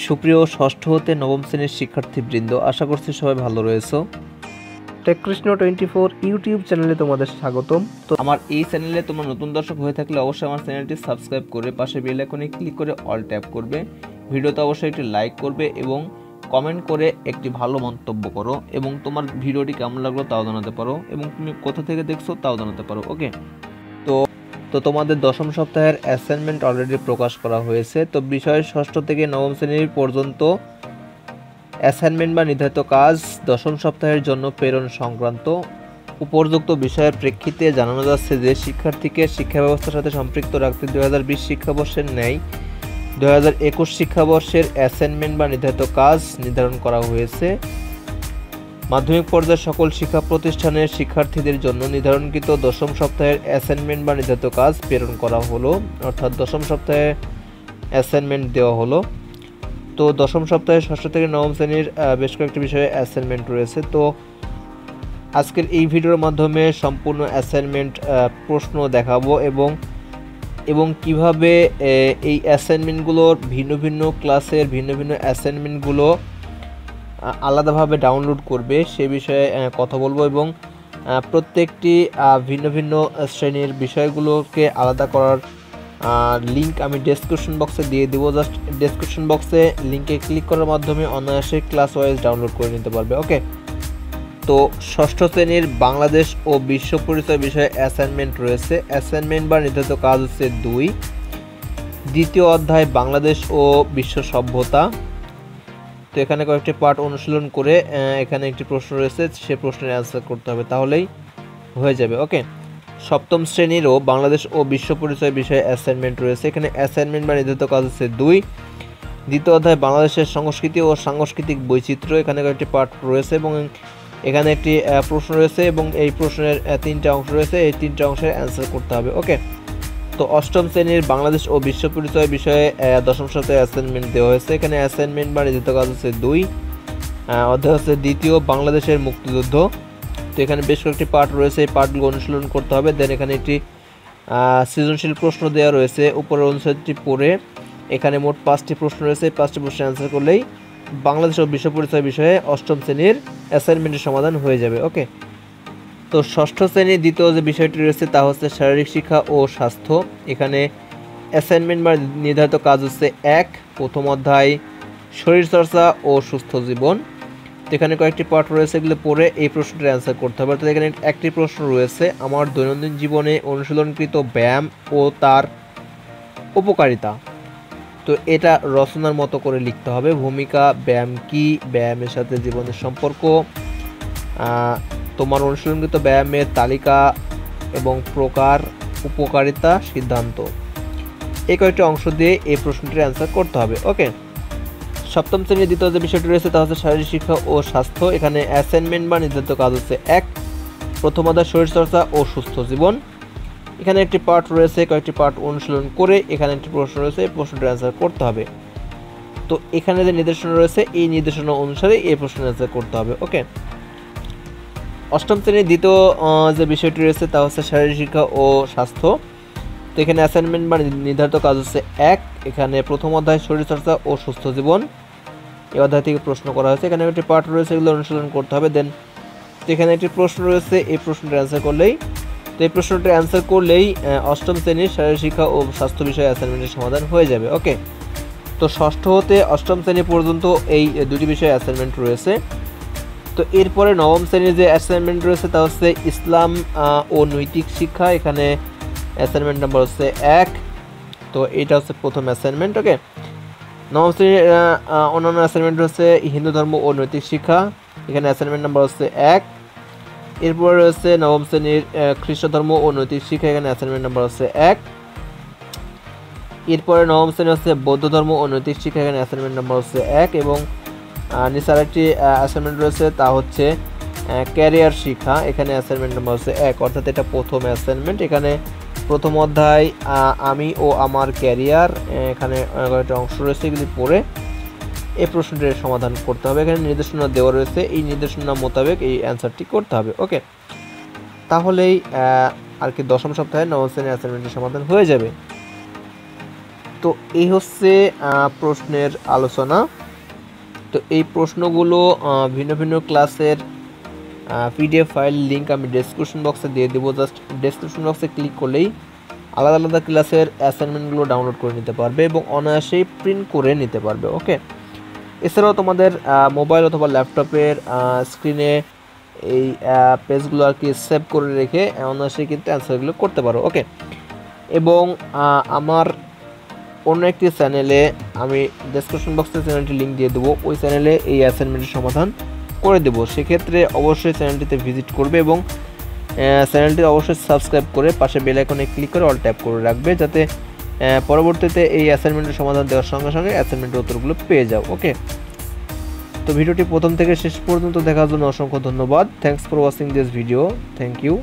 সুপ্রিয় ষষ্ঠ হতে নবম শ্রেণীর শিক্ষার্থীবৃন্দ, আশা করছি সবাই ভালো রয়েছো। krishno 24 ইউটিউব চ্যানেলে তোমাদের স্বাগতম। তো আমার এই চ্যানেলে তোমরা নতুন দর্শক হয়ে থাকলে অবশ্যই আমার চ্যানেলটি সাবস্ক্রাইব করে পাশে বেল আইকনে ক্লিক করে অল ট্যাপ করবে। ভিডিওতে অবশ্যই একটি লাইক করবে এবং কমেন্ট করে একটি ভালো মন্তব্য করো এবং তোমার ভিডিওটি কেমন লাগলো তাও জানাতে পারো এবং তুমি কোথা থেকে দেখছো তাও জানাতে পারো। ওকে, তো তোমাদের দশম সপ্তাহের অ্যাসাইনমেন্ট অলরেডি প্রকাশ করা হয়েছে। তো বিষয় ষষ্ঠ থেকে নবম শ্রেণীর পর্যন্ত অ্যাসাইনমেন্ট বা নির্ধারিত কাজ দশম সপ্তাহের জন্য প্রেরণ সংক্রান্ত উপযুক্ত বিষয়ের প্রেক্ষিতে জানানো যাচ্ছে যে শিক্ষার্থীকে শিক্ষা ব্যবস্থার সাথে সম্পৃক্ত রাখতে 2020 শিক্ষাবর্ষের ন্যায় 2021 শিক্ষাবর্ষের অ্যাসাইনমেন্ট বা নির্ধারিত কাজ নির্ধারণ করা হয়েছে। মাধ্যমিক পর্যায়ের সকল শিক্ষা প্রতিষ্ঠানের শিক্ষার্থীদের জন্য নির্ধারণকৃত দশম সপ্তাহের অ্যাসাইনমেন্ট বা নির্ধারিত কাজ প্রেরণ করা হলো, অর্থাৎ দশম সপ্তাহে অ্যাসাইনমেন্ট দেওয়া হলো। তো দশম সপ্তাহে ষষ্ঠ থেকে নবম শ্রেণীর বেশ কয়েকটি বিষয়ে অ্যাসাইনমেন্ট রয়েছে। তো আজকের এই ভিডিওর মাধ্যমে সম্পূর্ণ অ্যাসাইনমেন্ট প্রশ্ন দেখাবো এবং কিভাবে এই অ্যাসাইনমেন্টগুলোর ভিন্ন ভিন্ন ক্লাসের ভিন্ন ভিন্ন অ্যাসাইনমেন্টগুলো আলাদাভাবে ডাউনলোড করবে সে বিষয়ে কথা বলবো এবং প্রত্যেকটি ভিন্ন ভিন্ন শ্রেণীর বিষয়গুলোকে আলাদা করার লিঙ্ক আমি ডেসক্রিপশন বক্সে দিয়ে দেবো। জাস্ট ডেসক্রিপশন বক্সে লিঙ্কে ক্লিক করার মাধ্যমে অনায়াসে ক্লাস ওয়াইজ ডাউনলোড করে নিতে পারবে। ওকে, তো ষষ্ঠ শ্রেণীর বাংলাদেশ ও বিশ্ব পরিচয় বিষয়ে অ্যাসাইনমেন্ট রয়েছে। অ্যাসাইনমেন্ট বা নির্ধারিত কাজ হচ্ছে 2। দ্বিতীয় অধ্যায় বাংলাদেশ ও বিশ্ব সভ্যতা। তো এখানে কয়েকটি পার্ট অনুশীলন করে এখানে একটি প্রশ্ন রয়েছে, সে প্রশ্নের অ্যান্সার করতে হবে, তাহলেই হয়ে যাবে। ওকে, সপ্তম শ্রেণীরও বাংলাদেশ ও বিশ্ব পরিচয় বিষয়ে অ্যাসাইনমেন্ট রয়েছে। এখানে অ্যাসাইনমেন্ট বা নির্ধারিত কাজ হচ্ছে 2। দ্বিতীয় অধ্যায় বাংলাদেশের সংস্কৃতি ও সাংস্কৃতিক বৈচিত্র্য। এখানে কয়েকটি পার্ট রয়েছে এবং এখানে একটি প্রশ্ন রয়েছে এবং এই প্রশ্নের 3টা অংশ রয়েছে, এই 3টা অংশের অ্যান্সার করতে হবে। ওকে, তো অষ্টম শ্রেণীর বাংলাদেশ ও বিশ্ব পরিচয় বিষয়ে দশম সপ্তাহে অ্যাসাইনমেন্ট দেওয়া হয়েছে। এখানে অ্যাসাইনমেন্ট বা নির্ধারিত কাজ হচ্ছে 2। অধ্যায় হচ্ছে দ্বিতীয় বাংলাদেশের মুক্তিযুদ্ধ। তো এখানে বেশ কয়েকটি পার্ট রয়েছে, এই পার্টগুলো অনুশীলন করতে হবে। দেন এখানে একটি সৃজনশীল প্রশ্ন দেওয়া রয়েছে, উপরের অনুচ্ছেদটি পড়ে এখানে মোট 5টি প্রশ্ন রয়েছে, 5টি প্রশ্নের অ্যান্সার করলেই বাংলাদেশ ও বিশ্ব পরিচয় বিষয়ে অষ্টম শ্রেণীর অ্যাসাইনমেন্টের সমাধান হয়ে যাবে। ওকে, তো ষষ্ঠ শ্রেণীর দ্বিতীয় যে বিষয়টি রয়েছে তা হচ্ছে শারীরিক শিক্ষা ও স্বাস্থ্য। এখানে অ্যাসাইনমেন্ট বা নির্ধারিত কাজ হচ্ছে 1। প্রথম অধ্যায় শরীরচর্চা ও সুস্থ জীবন। তো এখানে কয়েকটি পার্ট রয়েছে, এগুলো পড়ে এই প্রশ্নটির অ্যান্সার করতে হবে। তো এখানে একটি প্রশ্ন রয়েছে, আমার দৈনন্দিন জীবনে অনুশীলনকৃত ব্যায়াম ও তার উপকারিতা। তো এটা রচনার মতো করে লিখতে হবে। ভূমিকা, ব্যায়াম কি, ব্যায়ামের সাথে জীবনের সম্পর্ক, তোমার অনুশীলনকৃত ব্যায়ামের তালিকা এবং প্রকার, উপকারিতা, সিদ্ধান্ত, এই কয়েকটি অংশ দিয়ে এই প্রশ্নটির অ্যান্সার করতে হবে। ওকে, সপ্তম শ্রেণীর দ্বিতীয় যে বিষয়টি রয়েছে তা হচ্ছে শারীরিক শিক্ষা ও স্বাস্থ্য। এখানে অ্যাসাইনমেন্ট বা নির্ধারিত কাজ হচ্ছে 1। প্রথম অধ্যায় শরীরচর্চা ও সুস্থ জীবন। এখানে একটি পার্ট রয়েছে, কয়েকটি পার্ট অনুশীলন করে এখানে একটি প্রশ্ন রয়েছে, এই প্রশ্নটির অ্যান্সার করতে হবে। তো এখানে যে নির্দেশনা রয়েছে এই নির্দেশনা অনুসারে এই প্রশ্নের অ্যান্সার করতে হবে। ওকে, অষ্টম শ্রেণীর দ্বিতীয় যে বিষয়টি রয়েছে তা হচ্ছে শারীরিক শিক্ষা ও স্বাস্থ্য। তো এখানে অ্যাসাইনমেন্ট বা নির্ধারিত কাজ হচ্ছে 1। এখানে প্রথম অধ্যায় শরীরচর্চা ও সুস্থ জীবন, এই অধ্যায় থেকে প্রশ্ন করা হয়েছে। এখানে একটি পার্ট রয়েছে, এগুলো অনুশীলন করতে হবে। দেন এখানে একটি প্রশ্ন রয়েছে, এই প্রশ্নটির অ্যান্সার করলেই অষ্টম শ্রেণীর শারীরিক শিক্ষা ও স্বাস্থ্য বিষয়ে অ্যাসাইনমেন্টের সমাধান হয়ে যাবে। ওকে, তো ষষ্ঠ হতে অষ্টম শ্রেণী পর্যন্ত এই দুটি বিষয়ে অ্যাসাইনমেন্ট রয়েছে। তো এরপরে নবম শ্রেণীর যে অ্যাসাইনমেন্ট রয়েছে তা হচ্ছে ইসলাম ও নৈতিক শিক্ষা। এখানে অ্যাসাইনমেন্ট নাম্বার হচ্ছে 1। তো এটা হচ্ছে প্রথম অ্যাসাইনমেন্ট। ওকে, নবম শ্রেণীর অন্যান্য অ্যাসাইনমেন্ট হচ্ছে হিন্দু ধর্ম ও নৈতিক শিক্ষা। এখানে অ্যাসাইনমেন্ট নাম্বার হচ্ছে 1। এরপরে রয়েছে নবম শ্রেণীর খ্রিস্ট ধর্ম ও নৈতিক শিক্ষা। এখানে অ্যাসাইনমেন্ট নাম্বার হচ্ছে 1। এরপরে নবম শ্রেণী হচ্ছে বৌদ্ধ ধর্ম ও নৈতিক শিক্ষা। এখানে অ্যাসাইনমেন্ট নাম্বার হচ্ছে 1 এবং নিচে আরেকটি অ্যাসাইনমেন্ট রয়েছে তা হচ্ছে ক্যারিয়ার শিক্ষা। এখানে অ্যাসাইনমেন্ট নাম্বার হচ্ছে 1, অর্থাৎ এটা প্রথম অ্যাসাইনমেন্ট। এখানে প্রথম অধ্যায় আমি ও আমার ক্যারিয়ার, এখানে কয়েকটা অংশ রয়েছে, এগুলি পড়ে এই প্রশ্নটির সমাধান করতে হবে। এখানে নির্দেশনা দেওয়া রয়েছে, এই নির্দেশনা মোতাবেক এই অ্যান্সারটি করতে হবে। ওকে, তাহলেই আর কি দশম সপ্তাহে নবম শ্রেণীর অ্যাসাইনমেন্টের সমাধান হয়ে যাবে। তো এই হচ্ছে প্রশ্নের আলোচনা। তো এই প্রশ্নগুলো ভিন্ন ভিন্ন ক্লাসের পিডিএফ ফাইল লিঙ্ক আমি ডেসক্রিপশন বক্সে দিয়ে দেবো। জাস্ট ডেসক্রিপশন বক্সে ক্লিক করলেই আলাদা আলাদা ক্লাসের অ্যাসাইনমেন্টগুলো ডাউনলোড করে নিতে পারবে এবং অনায়াসেই প্রিন্ট করে নিতে পারবে। ওকে, এছাড়াও তোমাদের মোবাইল অথবা ল্যাপটপের স্ক্রিনে এই পেজগুলো আর কি সেভ করে রেখে অনায়াসেই কিন্তু অ্যান্সারগুলো করতে পারো। ওকে, এবং আমার অন্য একটি চ্যানেলে আমি ডেসক্রিপশন বক্সে চ্যানেলটি লিঙ্ক দিয়ে দেবো, ওই চ্যানেলে এই অ্যাসাইনমেন্টের সমাধান করে দেবো। সেক্ষেত্রে অবশ্যই চ্যানেলটিতে ভিজিট করবে এবং চ্যানেলটি অবশ্যই সাবস্ক্রাইব করে পাশে বেল আইকনে ক্লিক করে অল ট্যাপ করে রাখবে, যাতে পরবর্তীতে এই অ্যাসাইনমেন্টের সমাধান দেওয়ার সঙ্গে সঙ্গে অ্যাসাইনমেন্টের উত্তরগুলো পেয়ে যাও। ওকে, তো ভিডিওটি প্রথম থেকে শেষ পর্যন্ত দেখার জন্য অসংখ্য ধন্যবাদ। Thanks for watching this video. Thank you.